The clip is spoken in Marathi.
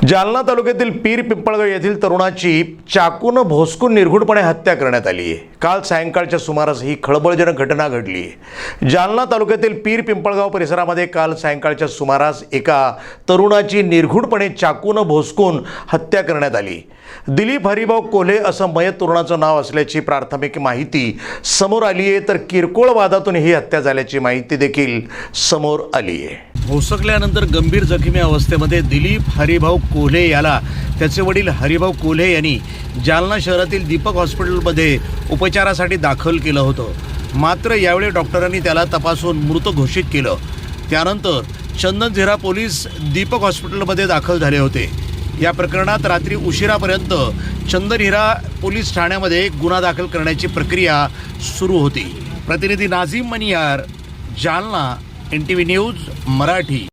जालना तालुक्यातील पीर पिंपळगाव येथील तरुणाची चाकून भोसकून निर्घृणपणे हत्या करण्यात आली आहे। काल सायंकाळच्या सुमारास ही खळबळजनक घटना घडली आहे। जालना तालुक्यातील पीर पिंपळगाव परिसरामध्ये काल सायंकाळच्या सुमारास एका तरुणाची निर्घृणपणे चाकून भोसकून हत्या करण्यात आली। दिलीप हरिभाऊ कोल्हे असं मयत तरुणाचं नाव असल्याची प्राथमिक माहिती समोर आली आहे, तर किरकोळ वादातून ही हत्या झाल्याची माहिती देखील समोर आली आहे। भोसकल्यानंतर गंभीर जखमी अवस्थेमध्ये दिलीप हरिभाऊ कोल्हे याला त्याचे वडील हरिभाऊ कोल्हे यांनी जालना शहरातील दीपक हॉस्पिटलमध्ये उपचारासाठी दाखल केलं होतं। मात्र यावेळी डॉक्टरांनी त्याला तपासून मृत घोषित केलं। त्यानंतर चंदनझिरा पोलीस दीपक हॉस्पिटलमध्ये दाखल झाले होते। या प्रकरणात रात्री उशिरापर्यंत चंदनझिरा पोलीस ठाण्यामध्ये गुन्हा दाखल करण्याची प्रक्रिया सुरू होती। प्रतिनिधी नाझीम मनियार, जालना, NTV न्यूज मराठी।